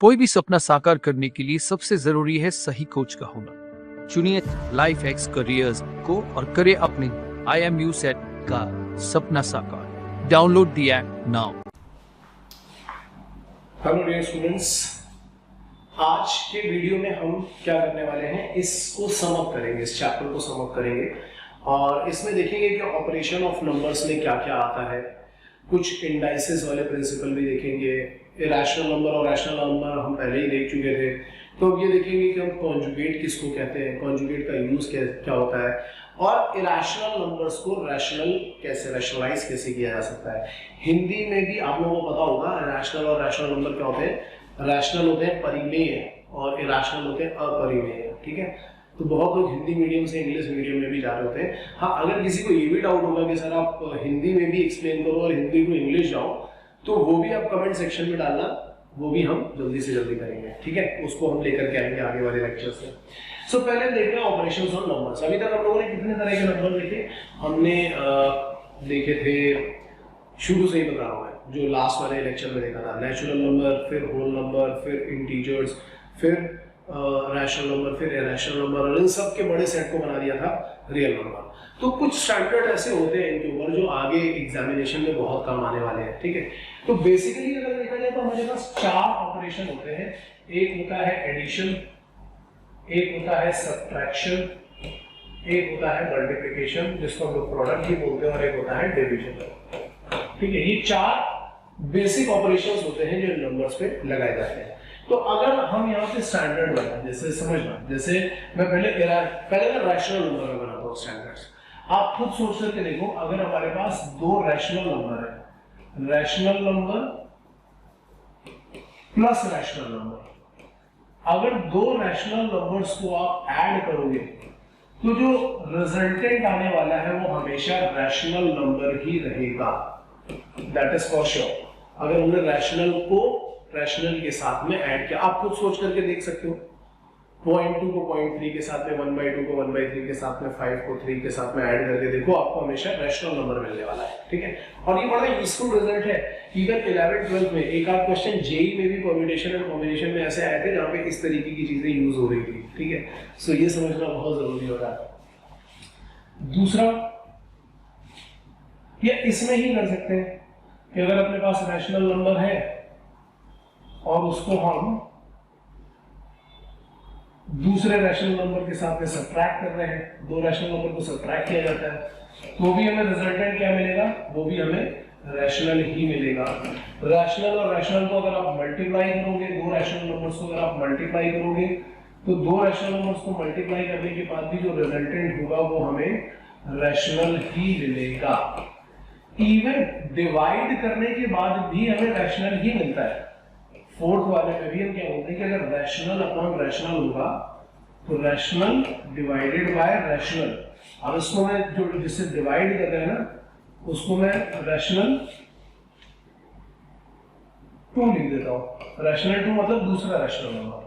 कोई भी सपना साकार करने के लिए सबसे जरूरी है सही कोच का होना। चुनिए लाइफ एक्स करियर्स को और करें अपने IMU सेट का सपना साकार। Download the app now. Hello dear students, आज के वीडियो में हम क्या करने वाले हैं, इसको सम अप करेंगे, इस चैप्टर को सम अप करेंगे और इसमें देखेंगे कि ऑपरेशन ऑफ नंबर्स में क्या क्या आता है। कुछ इंडाइसेस वाले प्रिंसिपल भी देखेंगे। इरेशनल नंबर और रैशनल नंबर हम पहले ही देख चुके थे, तो अब ये देखेंगे कि हम कॉन्जुगेट किसको कहते हैं, कॉन्जुगेट का यूज क्या होता है और इरेशनल नंबर्स को रैशनल कैसे, रैशनलाइज कैसे किया जा सकता है। हिंदी में भी आप लोगों को पता होगा रैशनल और रैशनल नंबर क्या होते हैं। रैशनल होते हैं परिमेय और इरेशनल होते हैं अपरिमेय। ठीक है, तो बहुत लोग हिंदी मीडियम से इंग्लिश मीडियम में भी जा रहे होते हैं। हाँ, अगर किसी को ये भी डाउट होगा कि सर आप हिंदी में भी एक्सप्लेन करो और हिंदी को इंग्लिश जाओ, तो वो भी आप कमेंट सेक्शन में डालना, वो भी हम जल्दी से जल्दी करेंगे। ठीक है, उसको हम लेकर के आएंगे आगे वाले लेक्चर से। सो पहले देख रहे हैं ऑपरेशंस ऑन नंबर्स। अभी तक हम लोगों ने कितने तरह के नंबर देखे, हमने देखे थे, शुरू से ही बता रहा हूँ मैं, जो लास्ट वाले लेक्चर में देखा था, नेचुरल नंबर, फिर होल नंबर, फिर इंटीजर्स, फिर रैशनल नंबर, फिर इरेशनल नंबर, और इन सब के बड़े सेट को बना दिया था रियल नंबर। तो कुछ स्टैंडर्ड ऐसे होते हैं इनके ऊपर जो आगे एग्जामिनेशन में बहुत काम आने वाले हैं। ठीक है, तो बेसिकली अगर देखा जाए तो हमारे पास 4 ऑपरेशन होते हैं। एक होता है एडिशन, एक होता है सब्ट्रैक्शन, एक होता है मल्टीप्लिकेशन जिसको हम लोग प्रोडक्ट भी बोलते हैं, और एक होता है डिवीजन। ठीक है, ये 4 बेसिक ऑपरेशंस होते हैं जो नंबर्स पे लगाए जाते हैं। तो अगर हम यहाँ पे स्टैंडर्ड बनाए, जैसे समझना, जैसे मैं पहले ना रैशनल नंबर बनाता हूँ स्टैंडर्ड्स। आप खुद सोच करके देखो, अगर हमारे पास 2 रैशनल नंबर है, rational number plus rational number, अगर 2 रैशनल नंबर्स को आप ऐड करोगे तो जो रिजल्टेंट आने वाला है वो हमेशा रैशनल नंबर ही रहेगा। That is for sure. अगर हमने रैशनल को रैशनल के साथ में ऐड किया, आप खुद सोच करके देख सकते हो, 0.2 को 0.3 के साथ में, 1/2 को 1/3 के साथ में, 5 को 3 के साथ में ऐड करके देखो, आपको हमेशा रैशनल नंबर मिलने वाला है। ठीक है, और ये बड़ा यूजफुल रिजल्ट है। इवन 11th-12th में एक आध क्वेश्चन जेई में भी परम्यूटेशन एंड कॉम्बिनेशन में ऐसे आए थे जहां पे इस तरीके की चीजें यूज हो रही थी। ठीक है, सो ये समझना बहुत जरूरी होता है। दूसरा, ये इसमें ही कर सकते हैं कि अगर अपने पास रैशनल नंबर है और उसको हम दूसरे रैशनल नंबर के साथ में सब्ट्रैक्ट कर रहे हैं, 2 रैशनल नंबर को सब्ट्रैक्ट किया जाता है, तो भी हमें रिजल्टेंट क्या मिलेगा, वो भी हमें रैशनल ही मिलेगा। रैशनल और रैशनल को अगर आप मल्टीप्लाई करोगे, 2 रैशनल नंबर्स को अगर आप मल्टीप्लाई करोगे, तो 2 रैशनल नंबर्स को मल्टीप्लाई करने के बाद भी जो रिजल्टेंट होगा वो हमें रैशनल ही मिलेगा। इवन डिवाइड करने के बाद भी हमें रैशनल ही मिलता है। 4th वाले में भी हम क्या बोलते हैं कि अगर रैशनल अपॉन रैशनल होगा तो रैशनल डिवाइडेड बाय रैशनल। अब इसको मैं जो जिससे डिवाइड कर रहे हैं ना, उसको मैं रैशनल 2 लिख देता हूं। रैशनल 2 मतलब दूसरा रैशनल नंबर,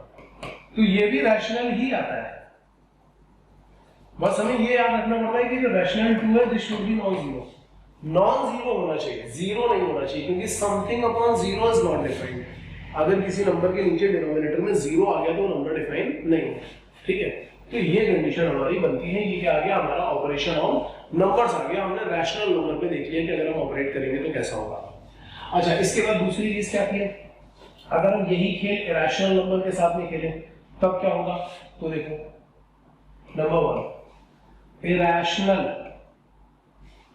तो ये भी रैशनल ही आता है। बस हमें ये याद रखना पड़ता है कि जो रैशनल 2 है this should be non zero. Non zero होना चाहिए, जीरो नहीं होना चाहिए, क्योंकि something upon zero is not defined. अगर किसी नंबर के नीचे डिनोमिनेटर में 0 आ गया तो नंबर डिफाइन नहीं है। ठीक है, तो ये कंडीशन हमारी बनती है। ये क्या आ गया, हमारा ऑपरेशन ऑन नंबर्स आ गया। हमने रैशनल नंबर पे देख लिया कि अगर हम ऑपरेट करेंगे तो कैसा होगा। अच्छा, इसके बाद दूसरी चीज क्या की है, अगर हम यही खेल इरेशनल नंबर के साथ में खेलें तब क्या होगा, तो देखो, नंबर 1 इरेशनल,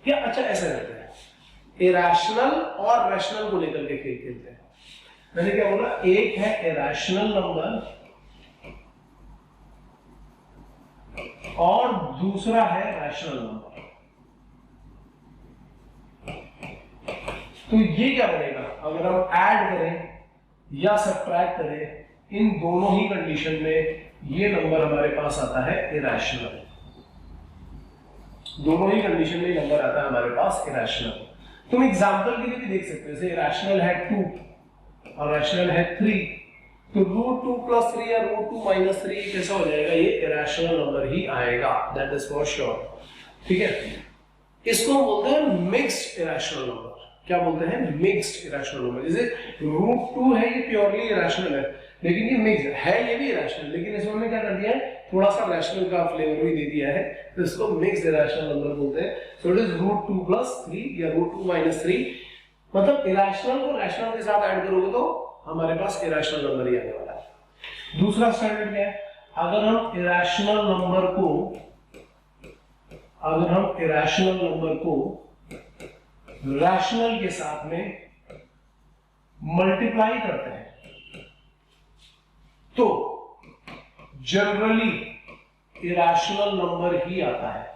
क्या, अच्छा ऐसा रहता है, इरेशनल और रैशनल को लेकर के खेल खेलते हैं। मैंने क्या बोला, एक है इरेशनल नंबर और दूसरा है रैशनल नंबर। तो ये क्या बनेगा, अगर हम ऐड करें या सब्ट्रैक्ट करें, इन दोनों ही कंडीशन में ये नंबर हमारे पास आता है इरेशनल। दोनों ही कंडीशन में नंबर आता है हमारे पास इरेशनल। तुम एग्जांपल के लिए भी देख सकते हो, जैसे इरेशनल है 2 और रैशनल है 3, तो √2 + 3 या √2 - 3 कैसा हो जाएगा, ये इरेशनल नंबर ही आएगा। That is for sure. ठीक है, इसको हम बोलते हैं मिक्स्ड इरेशनल नंबर। क्या बोलते हैं, मिक्स्ड इरेशनल नंबर। जैसे √2 है, ये प्योरली इरेशनल है, लेकिन ये मिक्स है, ये भी इरेशनल, लेकिन इसमें हमने क्या कर दिया है, थोड़ा सा रैशनल का फ्लेवर भी दे दिया है, तो इसको मिक्स्ड इरेशनल नंबर बोलते हैं। सो इट इज √2 + 3 या √2 - 3, मतलब इरेशनल को रैशनल के साथ ऐड करोगे तो हमारे पास इरेशनल नंबर ही आने वाला है। दूसरा स्टैंडर्ड क्या है, अगर हम इरेशनल नंबर को रैशनल के साथ में मल्टीप्लाई करते हैं तो जनरली इरेशनल नंबर ही आता है।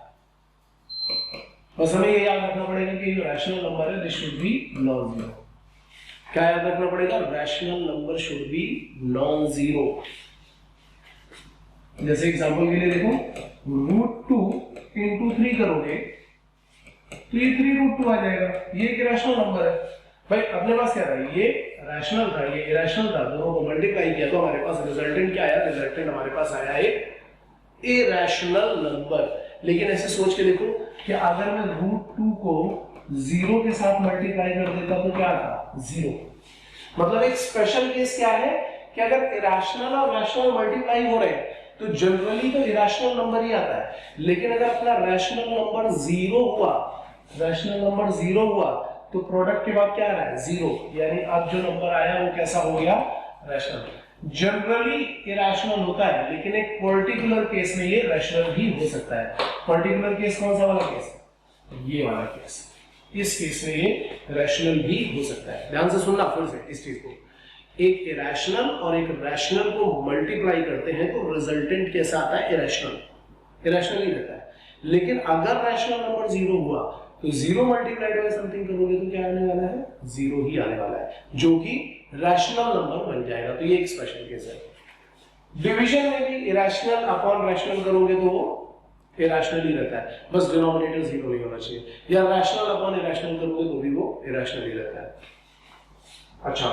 बस हमें ये याद रखना पड़ेगा कि जो रैशनल नंबर है this should be non zero. क्या याद रखना पड़ेगा, rational number should be non zero. जैसे एग्जांपल के लिए देखो, √2 × 3 करोगे तो ये 3√2 आ जाएगा, ये एक रैशनल नंबर है। भाई अपने पास क्या था, ये रैशनल था, ये इरेशनल था, दोनों को मल्टीप्लाई किया तो हमारे पास रिजल्टेंट क्या आया, रिजल्टेंट हमारे पास आया एक इरेशनल नंबर। लेकिन ऐसे सोच के देखो कि अगर मैं √2 को 0 के साथ मल्टीप्लाई कर देता तो क्या था, 0। मतलब एक स्पेशल केस क्या है कि अगर इरेशनल और रैशनल मल्टीप्लाई हो रहे हैं तो जनरली तो इरेशनल नंबर ही आता है, लेकिन अगर अपना रैशनल नंबर 0 हुआ तो प्रोडक्ट के बाद क्या आ रहा है, 0, यानी अब जो नंबर आया वो कैसा हो गया, रैशनल। जनरली इरेशनल होता है, लेकिन एक पर्टिकुलर केस में ये रैशनल भी हो सकता है। पर्टिकुलर केस कौन सा वाला केस, ये वाला केस, इस केस में ये रैशनल भी हो सकता है। ध्यान से सुनना फिर से इस चीज को, एक इरेशनल और एक रैशनल को मल्टीप्लाई करते हैं तो रिजल्टेंट कैसा आता है, इरेशनल ही रहता है। लेकिन अगर रैशनल नंबर 0 हुआ तो 0 मल्टीप्लाइड बाय समथिंग करोगे तो क्या आने वाला है, 0 ही आने वाला है, जो कि रैशनल नंबर बन जाएगा। तो ये एक स्पेशल केस है। डिवीजन में भी इरेशनल अपॉन रैशनल करोगे तो वो इरेशनल ही रहता है, बस डिनोमिनेटर 0 नहीं होना चाहिए, या रैशनल अपॉन इरेशनल करोगे तो भी वो इरेशनल ही रहता है। अच्छा,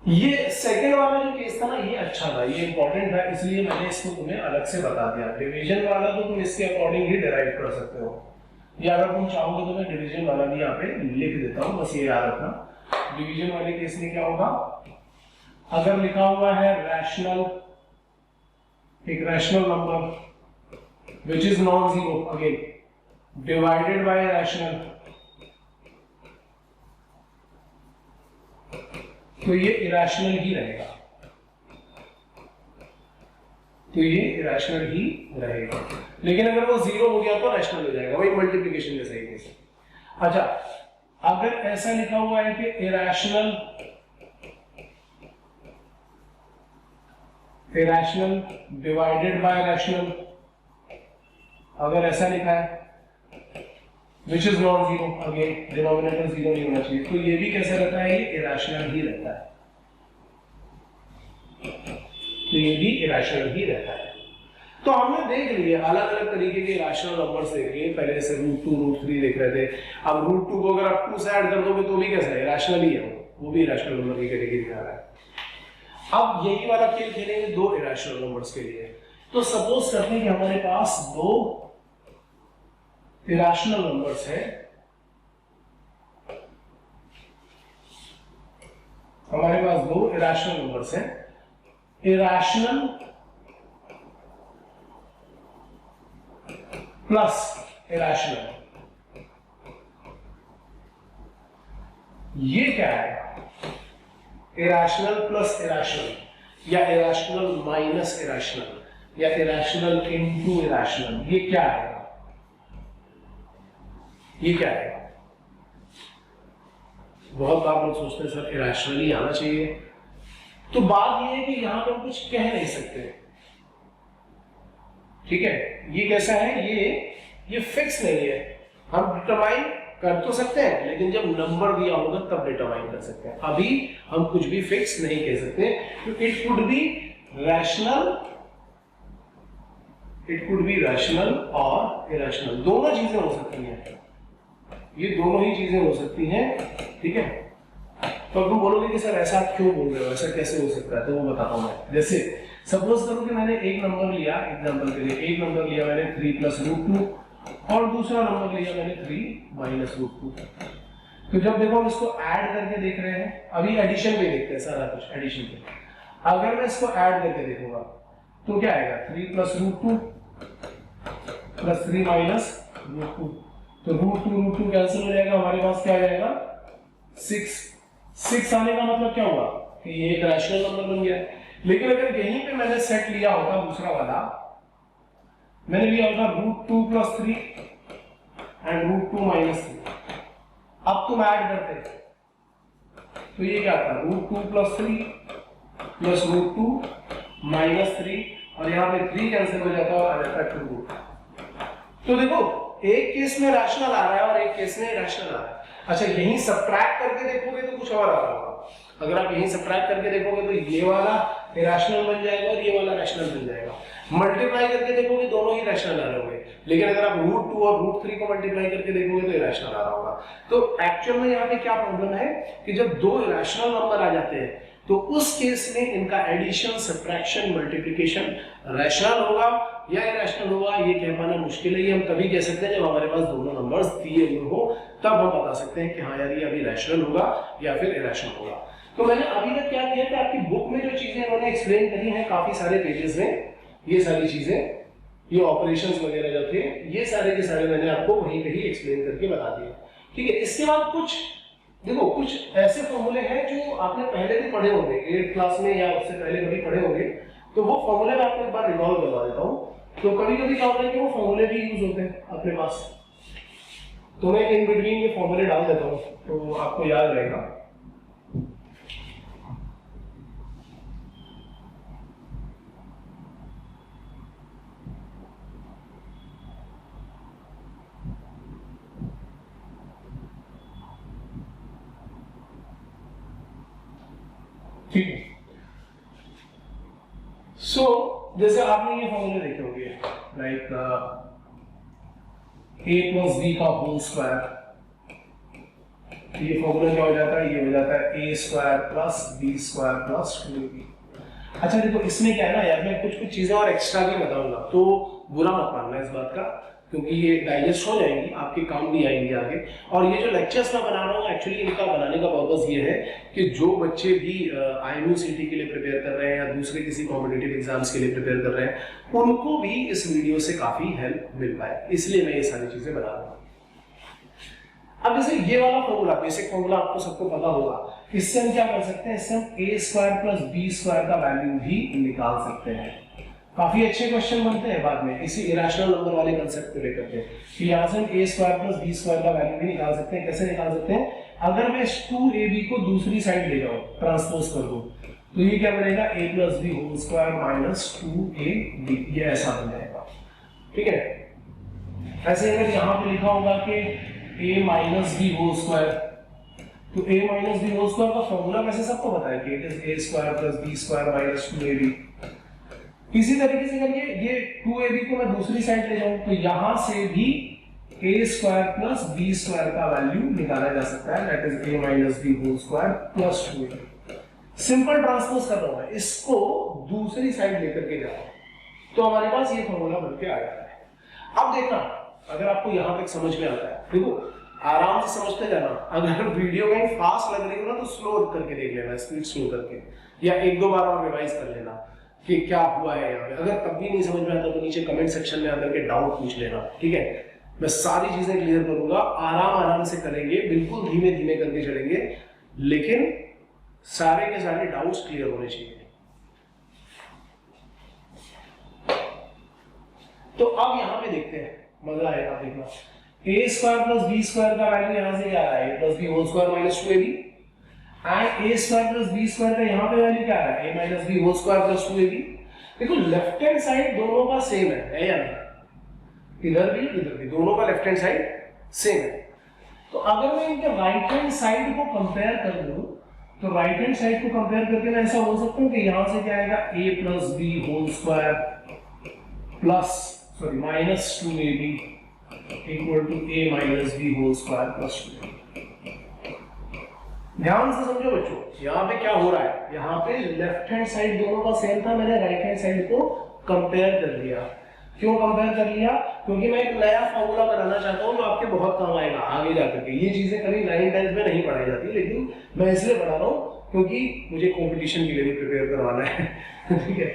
ये सेकंड वाला जो केस था ना, ये अच्छा था, ये इंपॉर्टेंट था, इसलिए मैंने इसको तुम्हें अलग से बता दिया। डिवीजन वाला तो तुम इसके अकॉर्डिंग ही डिराइव कर सकते हो, या अगर तुम चाहोगे तो मैं डिवीजन वाला भी यहाँ पे लिख देता हूँ, बस ये याद रखना। डिवीजन वाले केस में क्या होगा, अगर लिखा हुआ है रैशनल, एक rational number which is non zero again divided by rational, तो ये इरेशनल ही रहेगा, लेकिन अगर वो 0 हो गया तो रैशनल हो जाएगा, वही मल्टीप्लिकेशन जैसा ही केस है। अच्छा, अगर ऐसा लिखा हुआ है कि इरेशनल डिवाइडेड बाय रैशनल, अगर ऐसा लिखा है which is non zero, again denominator 0 नहीं होना चाहिए, तो ये भी कैसे रहता है, ये इरेशनल ही रहता है, तो ये भी इरेशनल ही रहता है। तो हमने देख लिए अलग अलग तरीके के इरेशनल नंबर्स देख लिए, पहले जैसे √2 √3 देख रहे थे, अब √2 को अगर आप 2 से ऐड कर दोगे तो भी कैसा है, इरेशनल ही है, वो भी इरेशनल नंबर की कैटेगरी में आ रहा है। अब यही वाला खेल खेलेंगे 2 इरेशनल नंबर्स के लिए। तो सपोज करते हैं कि हमारे पास 2 इरेशनल नंबर्स है, हमारे पास 2 इरेशनल नंबर्स हैं, इरेशनल प्लस इरेशनल, ये क्या है, इरेशनल प्लस इरेशनल या इरेशनल माइनस इरेशनल या इरेशनल इनटू इरेशनल, ये क्या है, ये क्या है। बहुत बार लोग सोचते हैं सर इरेशनल ही आना चाहिए, तो बात ये है कि यहां पर कुछ कह नहीं सकते, ठीक है। ये कैसा है, ये फिक्स नहीं है, हम डिटरमाइन कर तो सकते हैं, लेकिन जब नंबर दिया होगा तब डिटरमाइन कर सकते हैं, अभी हम कुछ भी फिक्स नहीं कह सकते। तो इट कुड बी रैशनल और इरेशनल, दोनों चीजें हो सकती हैं, ये दोनों ही चीजें हो सकती हैं, ठीक है। तो तुम बोलोगे कि सर ऐसा क्यों बोल रहे हो, ऐसा कैसे हो सकता है, तो वो बताता हूं मैं। जैसे सपोज करो कि मैंने एक नंबर लिया, एग्जांपल के लिए एक नंबर लिया मैंने 3 + √2 और दूसरा नंबर लिया मैंने 3 - √2। तो जब देखो हम इसको ऐड करके देख रहे हैं, अभी एडिशन पे देखते हैं, सारा कुछ एडिशन पे। अगर मैं इसको ऐड करके देखूंगा तो क्या आएगा 3 plus root 2 plus 3 minus root 2, तो रूट टू कैंसिल हो जाएगा, हमारे पास क्या आ जाएगा 6 आने का मतलब क्या हुआ कि ये एक रैशनल नंबर बन गया। लेकिन अगर यहीं पे मैंने सेट लिया होता दूसरा वाला, मैंने लिया होता root 2 plus 3 and root 2 minus 3, अब तुम ऐड करते तो ये क्या था root 2 plus 3 plus root 2 minus 3, और यहाँ पे 3 कैंसिल हो जाता है और आ जाता है 2 रूट। तो देखो एक केस में रैशनल आ रहा है और एक केस में इरेशनल आ रहा है। अच्छा यहीं सब्ट्रैक्ट करके देखोगे तो कुछ और आ रहा होगा, अगर आप यहीं सब्ट्रैक्ट करके देखोगे तो ये वाला इरेशनल बन जाएगा और ये वाला रैशनल बन जाएगा। मल्टीप्लाई करके देखोगे दोनों ही रैशनल आ रहे होंगे, लेकिन अगर आप रूट 2 और रूट 3 को मल्टीप्लाई करके देखोगे तो इरेशनल आ रहा होगा। तो एक्चुअल में यहाँ पे क्या प्रॉब्लम है कि जब दो इरेशनल नंबर आ जाते हैं तो उस केस में इनका एडिशन, सब्ट्रैक्शन, मल्टीप्लिकेशन रैशनल होगा या इरेशनल होगा ये कह पाना मुश्किल है। ये हम तभी कह सकते हैं जब हमारे पास दोनों नंबर्स दिए हुए हो, तब हम बता सकते हैं कि हाँ यार ये अभी रैशनल होगा या फिर इरेशनल होगा। तो मैंने अभी तक क्या किया कि आपकी बुक में जो चीजें इन्होंने एक्सप्लेन करी हैं काफी सारे पेजेस में, ये सारी चीजें, ये ऑपरेशंस वगैरह जो थे ये सारे के सारे मैंने आपको वहीं पे ही एक्सप्लेन करके बता दिए। ठीक है, इसके बाद कुछ देखो कुछ ऐसे फॉर्मूले हैं जो आपने पहले भी पढ़े होंगे 8th क्लास में या उससे पहले कभी पढ़े होंगे, तो वो फॉर्मूले मैं आपको एक बार रिवॉल्व करवा देता हूँ। तो कभी कभी क्या होता है कि वो फॉर्मूले भी यूज होते हैं अपने पास, तो मैं इन बिटवीन ये फॉर्मूले डाल देता हूँ तो आपको याद रहेगा। ठीक है, सो जैसे आपने ये फॉर्मूले देखे होंगे लाइक a प्लस बी का होल स्क्वायर, ये फॉर्मूला क्या हो जाता है, ये हो जाता है a square plus b square plus 2ab। अच्छा देखो इसमें क्या है ना यार, मैं कुछ चीजें और एक्स्ट्रा भी बताऊंगा तो बुरा मत मानना इस बात का, क्योंकि ये डाइजेस्ट हो जाएंगी, आपके काम भी आएंगे आगे। और ये जो लेक्चर्स मैं बना रहा हूँ एक्चुअली इनका बनाने का पर्पस ये है कि जो बच्चे भी IMU CT के लिए प्रिपेयर कर रहे हैं या दूसरे किसी कॉम्पिटिटिव एग्जाम्स के लिए प्रिपेयर कर रहे हैं उनको भी इस वीडियो से काफी हेल्प मिल पाए, इसलिए मैं ये सारी चीजें बना रहा हूँ। अब जैसे ये वाला फॉर्मूला, बेसिक फॉर्मूला आपको सबको पता होगा, इससे हम क्या कर सकते हैं, इससे हम a square plus b square का वैल्यू भी निकाल सकते हैं। काफी अच्छे क्वेश्चन बनते हैं बाद में इसी इरेशनल नंबर वाले कंसेप्ट को लेकर के कि यहाँ से हम a square plus b square का वैल्यू भी निकाल सकते हैं। कैसे निकाल सकते हैं, अगर मैं 2ab को दूसरी साइड ले जाऊं, ट्रांसपोज कर दूं, तो ये क्या बनेगा a plus b whole square minus 2ab, ये ऐसा बन जाएगा। ठीक है, ऐसे अगर यहाँ पे लिखा होगा कि a minus b whole square, तो a minus b whole square का फॉर्मूला वैसे सबको पता है कि it is a square plus b square minus 2ab। इसी तरीके से अगर ये 2ab को मैं दूसरी साइड ले जाऊं तो यहां से भी a square plus b square का वैल्यू निकाला जा सकता है, that is a minus b whole square plus 2ab। Simple transpose कर रहा हूं मैं, इसको दूसरी साइड लेकर के जाओ तो हमारे पास ये फॉर्मूला बन के आ जाता है। अब देखना अगर आपको यहां तक समझ में आता है, देखो आराम से समझते जाना, अगर वीडियो कहीं फास्ट लग रही हो ना तो स्लो करके देख लेना, स्पीड स्लो करके, या एक दो बार और रिवाइज कर लेना कि क्या हुआ है यहाँ पे। अगर तब भी नहीं समझ में आता तो नीचे कमेंट सेक्शन में आकर के डाउट पूछ लेना, ठीक है। मैं सारी चीजें क्लियर करूंगा, आराम से करेंगे, बिल्कुल धीमे धीमे करके चलेंगे, लेकिन सारे के सारे डाउट्स क्लियर होने चाहिए। तो अब यहाँ पे देखते हैं, मजा आएगा देखना। a square plus b square का वैल्यू यहाँ से क्या आ रहा है, a plus b whole square minus 2ab, and a square plus b square का यहाँ पे वैल्यू क्या आ रहा है, a minus b whole square plus 2ab। देखो लेफ्ट हैंड साइड दोनों का सेम है या नहीं, इधर भी दोनों का लेफ्ट हैंड साइड सेम है। तो अगर मैं इनके राइट हैंड साइड को कंपेयर कर लूं तो राइट हैंड साइड को कंपेयर करके मैं ऐसा बोल सकता हूं कि यहां से क्या आएगा, a plus b whole square plus minus 2ab equal to a minus b whole square plus 2ab। ध्यान से समझो बच्चों, यहाँ पे क्या हो रहा है, यहाँ पे लेफ्ट हैंड साइड दोनों का सेम था, मैंने राइट हैंड साइड को कंपेयर कर लिया। क्यों कंपेयर कर लिया, क्योंकि मैं एक नया फॉर्मूला बनाना चाहता हूँ जो आपके बहुत काम आएगा आगे जाकर के। ये चीजें कभी 9th 10th में नहीं पढ़ाई जाती, लेकिन मैं इसलिए बता रहा हूँ क्योंकि मुझे कंपटीशन के लिए भी प्रिपेयर करवाना है। ठीक है,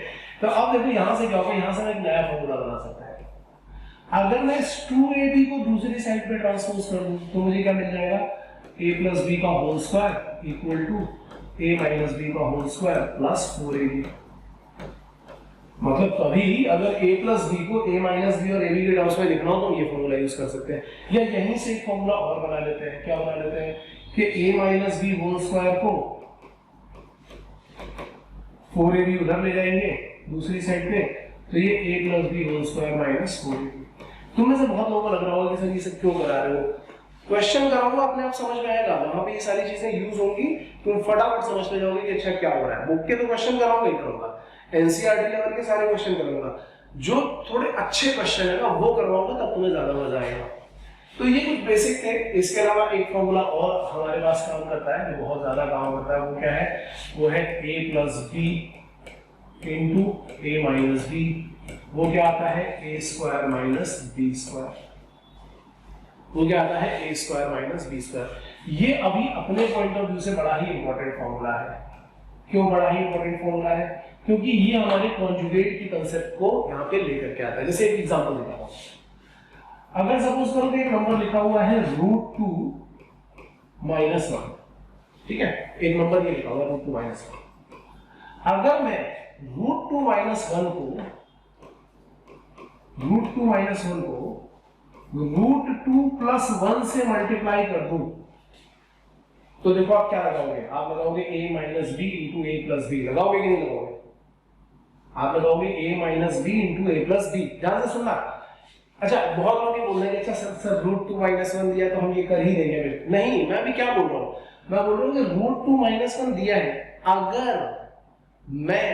तो अब देखो यहाँ से क्या होगा, यहाँ से मैं एक नया फॉर्मूला बना सकता है। अगर मैं इस 2ab को दूसरी साइड पे ट्रांसपोज कर दूं तो मुझे क्या मिल जाएगा, a प्लस बी का whole square equal to a minus b का होल स्क्वायर प्लस 4ab। मतलब कभी अगर a प्लस बी को a माइनस बी और ab के टर्म्स में लिखना हो तो ये फॉर्मूला यूज कर सकते हैं। या यहीं से एक फॉर्मूला और बना लेते हैं, क्या बना लेते हैं कि a minus b whole square को 4ab उधर ले जाएंगे दूसरी साइड पे, तो ये a plus b whole square minus 4ab। तुम में से बहुत लोगों को लग रहा होगा कि सर ये सब क्यों करा रहे हो, क्वेश्चन कराऊंगा अपने आप समझ में आएगा, वहां पे ये सारी चीजें यूज होंगी, तुम फटाफट समझ ले जाओगे कि अच्छा क्या हो रहा है। बुक के तो क्वेश्चन कराऊंगा ही करूंगा, एनसीईआरटी लेवल के सारे क्वेश्चन करूंगा, जो थोड़े अच्छे क्वेश्चन है ना वो करवाऊंगा, तब तुम्हें ज्यादा मजा आएगा। तो ये कुछ बेसिक थे। इसके अलावा एक फॉर्मूला और हमारे पास काम करता है, जो बहुत ज्यादा काम करता है, वो क्या है, वो है a plus b into a minus b. वो क्या आता है, a square minus b square. वो क्या आता है, a square minus b square. ये अभी अपने पॉइंट ऑफ व्यू से बड़ा ही इंपॉर्टेंट फॉर्मूला है। क्यों बड़ा ही इंपॉर्टेंट फॉर्मूला है, क्योंकि ये हमारे कॉन्जुगेट की कंसेप्ट को यहाँ पे लेकर के आता है। जैसे एक एग्जांपल देता हूँ, अगर सपोज करो कि एक नंबर लिखा हुआ है √2 माइनस 1, ठीक है, एक नंबर ये लिखा हुआ है √2 माइनस 1। अगर मैं √2 माइनस 1 को √2 प्लस 1 से मल्टीप्लाई कर दूं, तो देखो आप क्या लगाओगे, आप लगाओगे a minus b into a plus b. लगाओगे कि नहीं लगाओगे, आप लगाओगे a minus b into a plus b. ध्यान से सुनना। अच्छा, बहुत लोग ये बोल रहे हैं कि अच्छा सर √2 माइनस 1 दिया तो हम ये कर ही देंगे। नहीं, मैं भी क्या बोल रहा हूँ, मैं बोल रहा हूँ कि √2 माइनस 1 दिया है, अगर मैं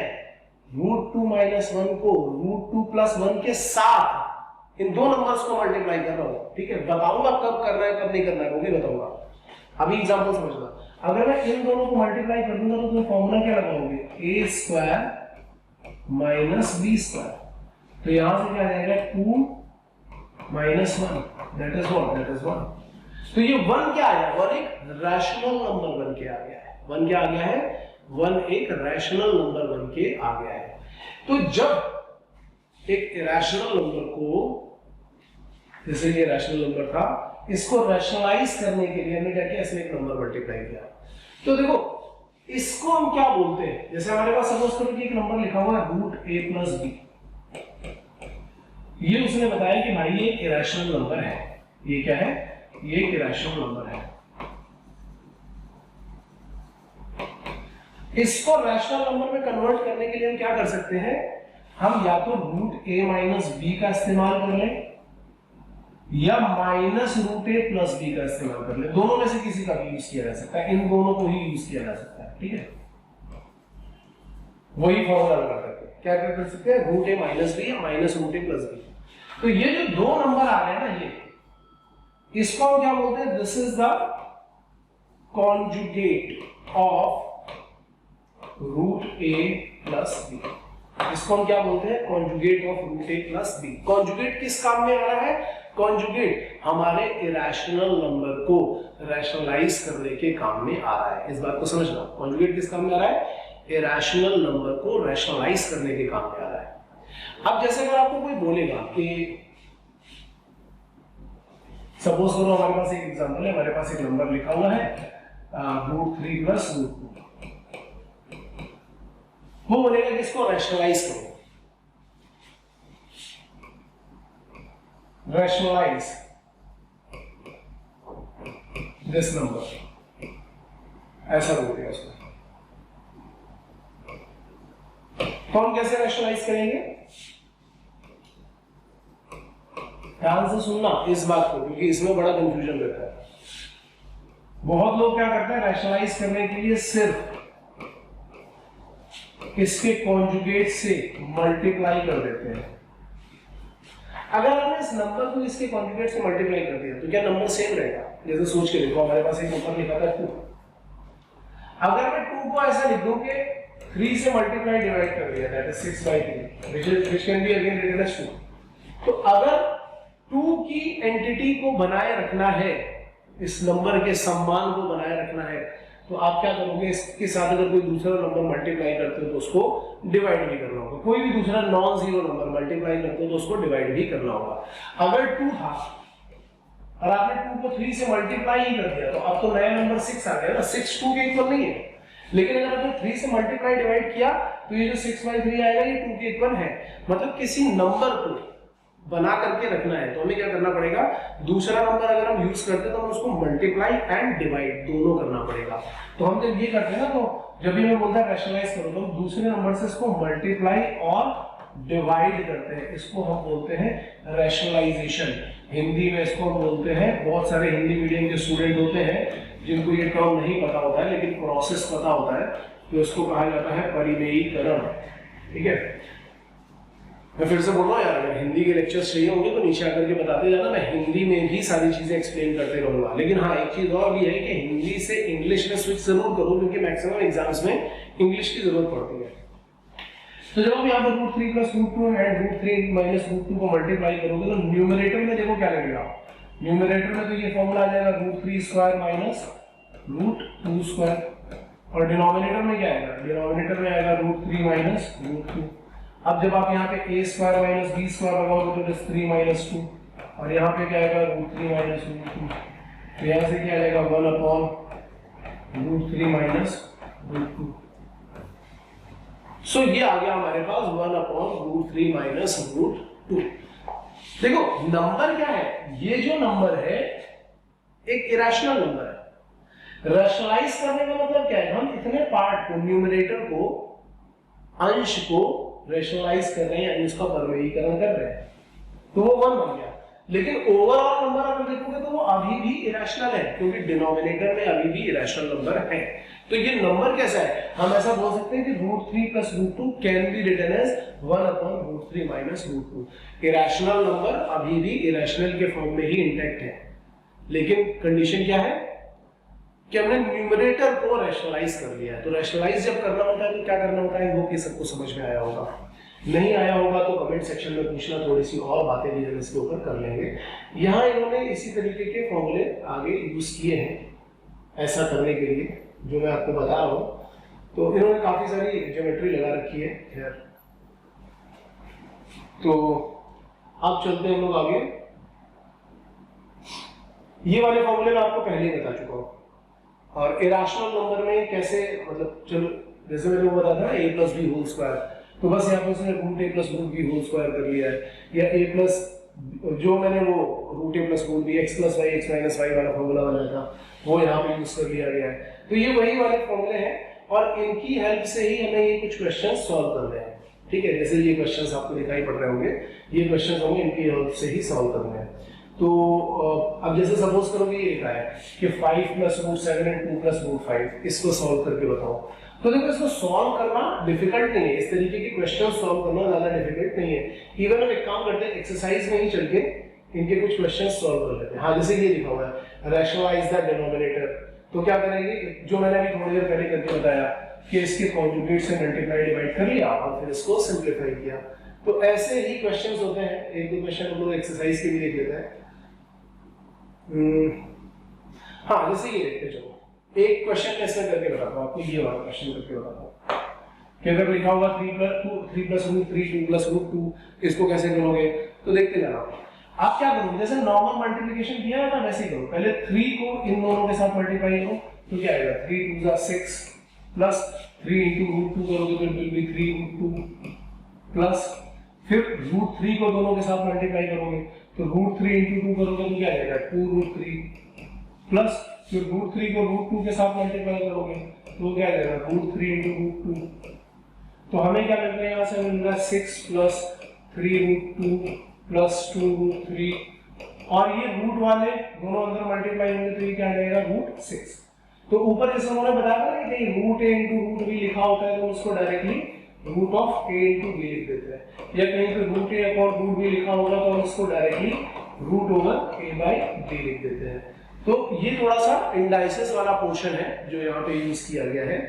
√2 माइनस 1 को √2 प्लस 1 के साथ इन दो नंबर्स को मल्टीप्लाई कर रहा हूं, ठीक है, बताऊंगा कब करना है कब नहीं करना है वो भी बताऊंगा। अभी एग्जांपल समझना, अगर मैं इन दोनों को मल्टीप्लाई कर दूंगा तो तुम फॉर्मूला क्या लगाओगे, a square minus b square. तो यहां से क्या आ जाएगा, 2 minus 1, that is what, that is 1। तो ये 1 क्या आया, 1 एक रैशनल नंबर बन के आ गया है। 1 क्या आ गया है, 1 एक रैशनल नंबर बन के आ गया है। तो जब एक इरेशनल नंबर को, जैसे ये रैशनल नंबर था, इसको रैशनलाइज करने के लिए हमने क्या किया, इसमें एक नंबर मल्टीप्लाई किया। तो देखो इसको हम क्या बोलते हैं, जैसे हमारे पास सपोज करो कि एक नंबर लिखा हुआ है √a प्लस बी। ये उसने बताया कि भाई ये इरेशनल नंबर है। ये क्या है, ये एक इरेशनल नंबर है। इसको रैशनल नंबर में कन्वर्ट करने के लिए हम क्या कर सकते हैं, हम या तो √a माइनस बी का इस्तेमाल कर लें या माइनस √a प्लस बी का इस्तेमाल कर लें। दोनों में से किसी का भी यूज किया जा सकता है, इन दोनों को ही यूज किया जा सकता है। ठीक है, वही फॉर्मूला लगा करके क्या कर सकते हैं, √a माइनस बी या माइनस √a प्लस बी। तो ये जो दो नंबर आ गए ना, ये इसको हम क्या बोलते हैं, this is the conjugate of √a plus b. इसको हम क्या बोलते हैं, conjugate of √a plus b. Conjugate किस काम में आ रहा है, कॉन्जुगेट हमारे इरेशनल नंबर को रैशनलाइज करने के काम में आ रहा है। इस बात को समझना, कॉन्जुगेट किस काम में आ रहा है, इरेशनल नंबर को रैशनलाइज करने के काम में आ रहा है। अब जैसे अगर आपको कोई बोलेगा कि सपोज करो हमारे पास एक एग्जांपल है, हमारे पास एक नंबर लिखा हुआ है √3 प्लस √2। वो बोलेगा कि इसको रैशनलाइज करो, रैशनलाइज दिस नंबर, ऐसा बोलेगा उसको। तो हम कैसे रैशनलाइज करेंगे, ध्यान से सुनना इस बात को, क्योंकि इसमें बड़ा कंफ्यूजन रहता है। बहुत लोग क्या करते हैं, रैशनलाइज करने के लिए सिर्फ इसके कॉन्जुगेट से मल्टीप्लाई कर देते हैं। अगर हमने इस नंबर को इसके कॉन्जुगेट से मल्टीप्लाई कर दिया तो क्या नंबर सेम रहेगा। जैसे सोच के देखो, हमारे पास एक नंबर लिखा था 2। अगर मैं 2 को ऐसा लिख दूं कि 3 से मल्टीप्लाई डिवाइड कर दिया, that is 6/3, which can be again written as 2। तो अगर 2 की एंटिटी को बनाए रखना है, इस नंबर के सम्मान को बनाए रखना है, तो आप क्या करोगे, इसके साथ अगर कोई दूसरा नंबर मल्टीप्लाई करते हो तो उसको डिवाइड भी करना होगा। कोई भी दूसरा नॉन जीरो नंबर मल्टीप्लाई करते हो तो उसको डिवाइड भी करना होगा। अगर 2 था और आपने 2 को 3 से मल्टीप्लाई ही कर दिया तो अब तो नया नंबर 6 आ गया ना, 6 2 के इक्वल नहीं है। लेकिन अगर आपने 3 से मल्टीप्लाई डिवाइड किया तो ये जो 6/3 आएगा ये 2 के इक्वल है। मतलब किसी नंबर को बना करके रखना है तो हमें क्या करना पड़ेगा, दूसरा नंबर अगर हम यूज करते हैं तो हमें उसको मल्टीप्लाई एंड डिवाइड दोनों करना पड़ेगा। तो हम जब ये करते हैं ना, तो जब भी हमें बोलता है रैशनलाइज करो तो दूसरे नंबर से इसको मल्टीप्लाई और डिवाइड करते हैं, इसको हम बोलते हैं रैशनलाइजेशन। हिंदी में इसको हम बोलते हैं, बहुत सारे हिंदी मीडियम के स्टूडेंट होते हैं जिनको ये टर्म नहीं पता होता है लेकिन प्रोसेस पता होता है, तो इसको कहा जाता है परिमेयीकरण। ठीक है, मैं फिर से बोल रहा हूँ यार, अगर हिंदी के लेक्चर्स चाहिए होंगे तो नीचे आकर के बताते जाना, मैं हिंदी में भी सारी चीजें एक्सप्लेन करते रहूंगा। लेकिन हाँ, एक चीज और भी है कि हिंदी से इंग्लिश में स्विच जरूर करो, क्योंकि मैक्सिमम एग्जाम्स में इंग्लिश की जरूरत पड़ती है। तो जब आप यहाँ पर √3 + √2 एंड √3 - √2 को मल्टीप्लाई करोगे तो न्यूमरेटर में देखो क्या लगेगा। न्यूमरेटर में तो ये फॉर्मूला आ जाएगा √3² - √2², और डिनोमिनेटर में क्या आएगा, डिनोमिनेटर में आएगा √3 - √2। अब जब आप यहाँ पे a² - b² लगाओगे तो 3 - 2, और यहाँ पे क्या आएगा √3 - √2, तो यहाँ से क्या आ जाएगा 1/√3 - √2। सो ये आ गया हमारे पास 1/√3 - √2। देखो नंबर क्या है, ये जो नंबर है एक इरेशनल नंबर है। रैशनलाइज करने का मतलब क्या है, हम इतने पार्ट को, न्यूमरेटर को, अंश को रैशनलाइज कर रहे हैं, अंश का परिमेयीकरण कर रहे हैं, तो वो 1 बन गया। लेकिन ओवरऑल नंबर अगर देखोगे तो वो अभी भी इरेशनल है, क्योंकि डिनोमिनेटर में अभी भी इरेशनल नंबर है। तो ये नंबर कैसा है, हम ऐसा बोल सकते हैं कि √3 + √2 can be written as 1/√3 - √2। Irrational number अभी भी इरेशनल के फॉर्म में ही इंटैक्ट है, लेकिन कंडीशन क्या है कि हमने न्यूमरेटर को रैशनलाइज कर लिया है। तो रैशनलाइज जब करना होता है तो क्या करना होता है, वो कि सबको समझ में आया होगा। नहीं आया होगा तो कमेंट सेक्शन में पूछना, थोड़ी सी और बातें भी हम इसके ऊपर कर लेंगे। यहाँ इन्होंने इसी तरीके के फॉर्मूले आगे यूज किए हैं ऐसा करने के लिए, जो मैं आपको बता रहा हूँ। तो इन्होंने काफी सारी ज्योमेट्री लगा रखी है खैर। तो अब चलते हैं हम लोग आगे। ये वाले फॉर्मूले मैं आपको पहले ही बता चुका हूँ, और इरेशनल नंबर में कैसे, मतलब चलो जैसे मैंने वो बताया था a + b², तो बस यहाँ पर उसने √a + √b² कर लिया है, या जो मैंने वो √a + √b x + y x - y वाला फॉर्मूला बनाया था वो यहाँ पे यूज कर लिया गया है। तो ये वही वाले फॉर्मूले हैं और इनकी हेल्प से ही हमें ये कुछ क्वेश्चन सॉल्व करने हैं। ठीक है, जैसे ये क्वेश्चन आपको दिखाई पड़ रहे होंगे, ये क्वेश्चन हमें इनकी हेल्प से ही सॉल्व करने हैं। तो अब जैसे सपोज करो कि ये लिखा है कि 5 + √7 एंड 2 + √5, इसको सॉल्व करके बताओ। तो देखो इसको सॉल्व करना डिफिकल्ट नहीं है, इस तरीके के क्वेश्चन सॉल्व करना ज्यादा डिफिकल्ट नहीं है। इवन हम एक काम करते हैं, एक्सरसाइज में ही चल के इनके कुछ क्वेश्चन सॉल्व कर लेते हैं। हाँ, जैसे ये लिखा हुआ है रैशनलाइज द डिनोमिनेटर, तो क्या करेंगे, जो मैंने अभी थोड़ी देर पहले करके बताया कि इसके कॉन्जुगेट से मल्टीप्लाई डिवाइड कर लिया और फिर इसको सिंप्लीफाई किया। तो ऐसे ही क्वेश्चंस होते हैं। एक दो क्वेश्चन हम लोग एक्सरसाइज के भी देख लेते हैं। हाँ, जैसे ये देखते चलो, एक क्वेश्चन मैं इसमें करके बताता हूँ आपको, ये वाला क्वेश्चन करके बताता हूँ कि अगर लिखा होगा 3 + √3 2 + √2, इसको कैसे करोगे, तो देखते जाना। आप क्या करोगे, जैसे नॉर्मल मल्टीप्लिकेशन किया था वैसे ही करो। पहले 3 को इन दोनों के साथ मल्टीप्लाई करो तो क्या आएगा, 3 2 6 प्लस 3 × √2 करोगे तो विल बी 3 √2 प्लस फिर √3 को दोनों के साथ मल्टीप्लाई करोगे तो √3 × 2 करोगे तो क्या आएगा 2 √3 प्लस फिर √3 को √2 के साथ मल्टीप्लाई करोगे तो क्या आएगा √3 × √2। तो हमें क्या मिल रहा है, यहाँ से मिल रहा है 6 प्लस 3 √2 प्लस 2 √3, और ये रूट वाले दोनों अंदर मल्टीप्लाई होंगे तो ये क्या आ जाएगा √6। तो ऊपर जैसे उन्होंने बताया ना कि कहीं √a × √b लिखा होता है तो उसको डायरेक्टली √a × b लिख देते हैं, या कहीं पे √a/√b लिखा होगा तो हम इसको डायरेक्टली √a/b लिख देते हैं। तो ये थोड़ा सा इंडाइसिस वाला पोर्शन है जो यहाँ पे यूज किया गया है।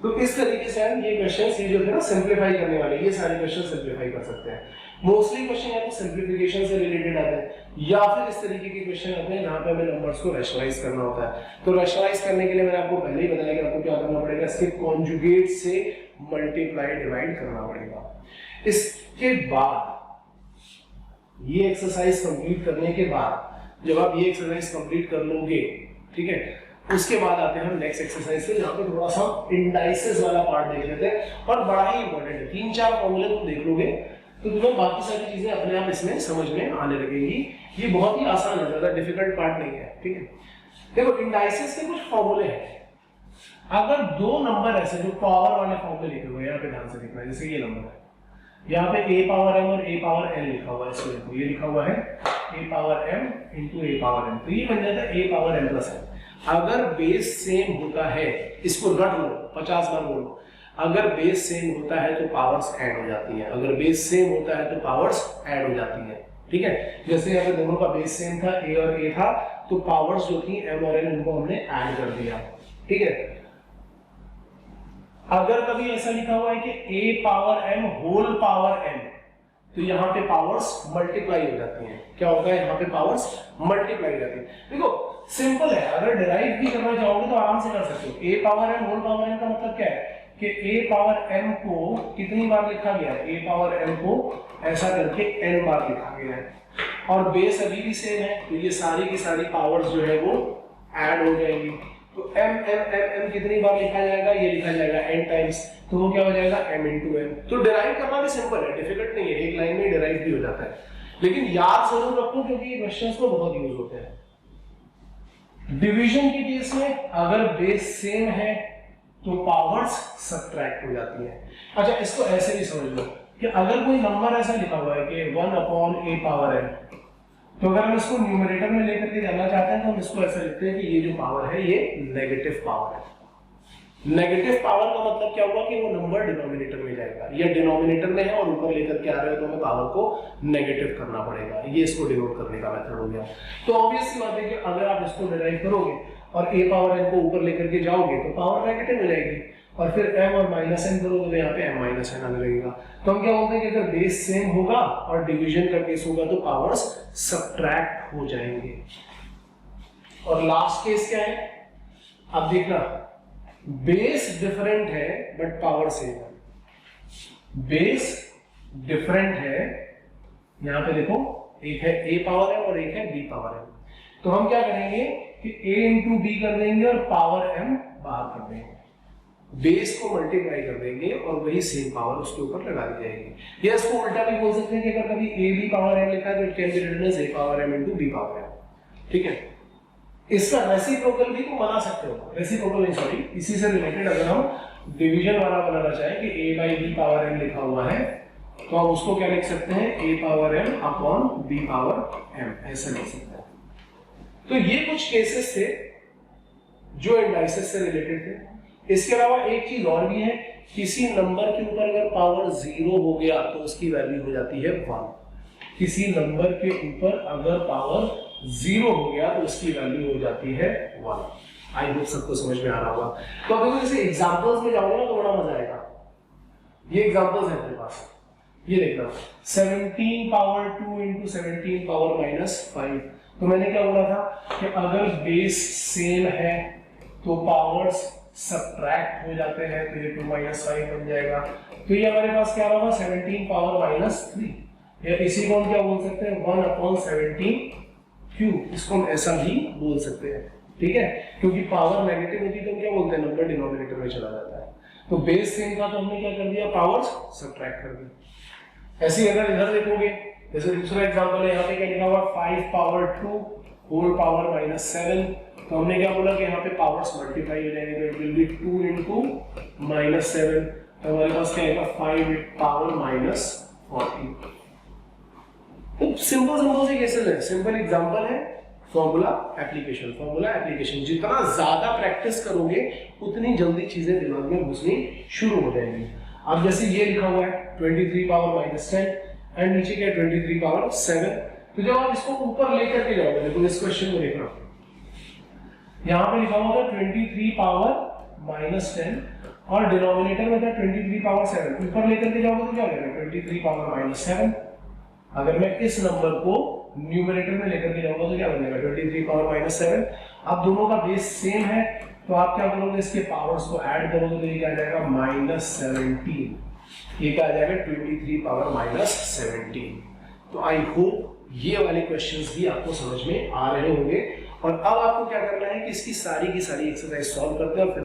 तो इस तरीके से हम ये क्वेश्चंस ये जो थे ना सिंपलीफाई करने वाले, ये सारे क्वेश्चन सिंपलीफाई कर सकते हैं। मोस्टली क्वेश्चन या तो सिंपलीफिकेशन से रिलेटेड आते हैं या फिर इस तरीके के क्वेश्चन आते हैं जहां पे हमें नंबर्स को रैशनलाइज करना होता है। तो रैशनलाइज करने के लिए मैंने आपको पहले ही बताया कि आपको क्या करना पड़ेगा, इसके कॉन्जुगेट से मल्टीप्लाई डिवाइड करना पड़ेगा। इसके बाद ये एक्सरसाइज कंप्लीट करने के बाद जब आप ये एक्सरसाइज कंप्लीट कर लोगे, ठीक है, उसके बाद आते हैं हम नेक्स्ट एक्सरसाइज पे, जहां पे थोड़ा सा इंडाइसेस वाला पार्ट देख लेते हैं और बड़ा ही इंपॉर्टेंट है। 3-4 फॉर्मूले तुम देख लोगे तो तुम्हें बाकी सारी चीजें अपने आप इसमें समझ में आने लगेगी। ये बहुत ही आसान है, ज्यादा डिफिकल्ट पार्ट नहीं है, ठीक है। देखो इंडाइसेस के कुछ फॉर्मूले हैं। अगर दो नंबर ऐसे जो पावर वाले फॉर्मूले लिखे हुए हैं, यहाँ पे ध्यान से देखना, जैसे ये नंबर है, यहाँ पे a पावर m और a पावर n लिखा हुआ है, इसको देखो ये लिखा हुआ है a power m into a power n, तो ये बन जाता है a power m plus n। अगर बेस सेम होता है, इसको रट लो 50 बार बोलो, अगर बेस सेम होता है तो पावर्स ऐड हो जाती हैं, अगर बेस सेम होता है तो पावर्स ऐड हो जाती हैं, ठीक है। जैसे यहाँ पे दोनों का बेस सेम था, a और a था, तो पावर्स जो थी m और n उनको हमने ऐड कर दिया, ठीक है। अगर कभी ऐसा लिखा हुआ है कि a power m whole power m, तो यहाँ पे पावर्स मल्टीप्लाई हो जाती हैं। क्या होगा, यहाँ पे पावर्स मल्टीप्लाई हो जाती हैं। देखो सिंपल है, अगर डिराइव भी करना चाहोगे तो आराम से कर सकते हो। a power m whole power m का मतलब क्या है कि a पावर m को कितनी बार लिखा गया है, a पावर m को ऐसा करके n बार लिखा गया है, और बेस अभी भी सेम है, तो ये सारी की सारी पावर्स जो है वो ऐड हो जाएंगी। तो m m m m कितनी बार लिखा जाएगा, ये लिखा जाएगा n टाइम्स, तो वो क्या हो जाएगा m इंटू m। तो डिराइव करना भी सिंपल है, डिफिकल्ट नहीं है, एक लाइन में डिराइव भी हो जाता है, लेकिन याद जरूर रखो क्योंकि ये क्वेश्चंस में बहुत यूज होते हैं। डिवीजन के केस में अगर बेस सेम है तो पावर्स सब्ट्रैक्ट हो जाती है। अच्छा, इसको ऐसे भी समझ लो कि अगर कोई नंबर ऐसा लिखा हुआ है कि 1/a पावर n, तो अगर हम इसको न्यूमरेटर में लेकर के जाना चाहते हैं तो हम इसको ऐसा लिखते हैं कि ये जो पावर है ये नेगेटिव पावर है। नेगेटिव पावर का मतलब क्या हुआ कि वो नंबर डिनोमिनेटर में जाएगा, या डिनोमिनेटर में है और ऊपर लेकर के आ रहे हो तो हमें पावर को नेगेटिव करना पड़ेगा। ये इसको डिनोट करने का मेथड हो गया। तो ऑब्वियस सी बात है कि अगर आप इसको डिराइव करोगे और a पावर n को ऊपर लेकर के जाओगे तो पावर नेगेटिव हो जाएगी, और फिर m और माइनस n करोगे तो यहाँ पे m माइनस n आने लगेगा। तो हम क्या बोलते हैं कि अगर बेस सेम होगा और डिवीजन का केस होगा तो पावर्स सब्ट्रैक्ट हो जाएंगे। और लास्ट केस क्या है, अब देखना, बेस डिफरेंट है बट पावर सेम है। बेस डिफरेंट है, यहाँ पे देखो एक है a पावर m और एक है b पावर m, तो हम क्या करेंगे कि a इंटू b कर देंगे और पावर m बाहर कर देंगे, बेस को मल्टीप्लाई कर देंगे और वही सेम पावर उसके ऊपर लगा दी जाएगी। या इसको उल्टा भी बोल सकते हैं कि अगर कभी a b पावर m लिखा है तो it can be written as a power m into b power m, ठीक है। इसका रेसिप्रोकल भी तुम बना सकते हो, रेसिप्रोकल नहीं सॉरी, इसी से रिलेटेड अगर हम डिवीजन वाला बनाना चाहें कि a by b power m लिखा हुआ है तो हम उसको क्या लिख सकते हैं, a power m upon b power m, ऐसा लिख सकते हैं। तो ये कुछ केसेस थे जो इंडाइसेस से रिलेटेड थे। इसके अलावा एक चीज और भी है, किसी नंबर के ऊपर अगर पावर 0 हो गया तो उसकी वैल्यू हो जाती है 1। किसी नंबर के ऊपर अगर पावर 0 हो गया तो उसकी वैल्यू हो जाती है 1। आई होप सबको समझ में आ रहा होगा। तो अगर जैसे एग्जांपल्स में जाओगे ना तो बड़ा मजा आएगा। ये एग्जांपल्स है मेरे पास, ये देखना 17 पावर 2 इंटू 17 पावर माइनस 5। तो मैंने क्या बोला था कि अगर बेस सेम है तो पावर्स सब्ट्रैक्ट हो जाते हैं, तो ये 2 माइनस 5 बन जाएगा। तो ये हमारे पास क्या होगा 17 पावर माइनस 3, या इसी को हम क्या बोल सकते हैं 1 अपॉन 17 क्यूब, इसको हम ऐसा भी बोल सकते हैं, ठीक है। क्योंकि पावर नेगेटिव होती है तो हम क्या बोलते हैं, नंबर डिनोमिनेटर में चला जाता है। तो बेस सेम था तो हमने क्या कर दिया, पावर्स सब्ट्रैक्ट कर दी। ऐसे अगर इधर देखोगे, जैसे दूसरा एग्जांपल है, यहाँ पे क्या लिखा हुआ 5 पावर 2 होल पावर माइनस 7, तो हमने क्या बोला कि यहाँ पे पावर्स मल्टीप्लाई हो जाएंगे, तो it will be 2 into minus 7, तो हमारे पास क्या आएगा 5 पावर माइनस 40। तो सिंपल से केसेस है, सिंपल एग्जांपल है, फॉर्मूला एप्लीकेशन, फॉर्मूला एप्लीकेशन। जितना ज्यादा प्रैक्टिस करोगे उतनी जल्दी चीजें दिमाग में घुसनी शुरू हो जाएंगी। अब जैसे ये लिखा हुआ है 23 पावर माइनस 10 एंड नीचे क्या 23 पावर 7, तो जब आप इसको ऊपर लेकर के जाओगे, देखो इस क्वेश्चन में देखना, यहाँ पे लिखा हुआ था 23 पावर माइनस 10 और डिनोमिनेटर में था 23 पावर 7, ऊपर लेकर के जाओगे तो क्या हो जाएगा 23 पावर -7। अगर मैं इस नंबर को न्यूमरेटर में लेकर के जाऊंगा तो क्या बनेगा 23 पावर -7। अब दोनों का बेस सेम है तो आप क्या करोगे, इसके पावर्स को ऐड करोगे तो ये क्या आ जाएगा -17, ये क्या आ जाएगा 23 पावर -17। तो आई होप ये वाले क्वेश्चंस भी आपको समझ में आ रहे होंगे। और अब आपको क्या करना है कि इसकी सारी की सारी एक्सरसाइज सॉल्व करते हैं और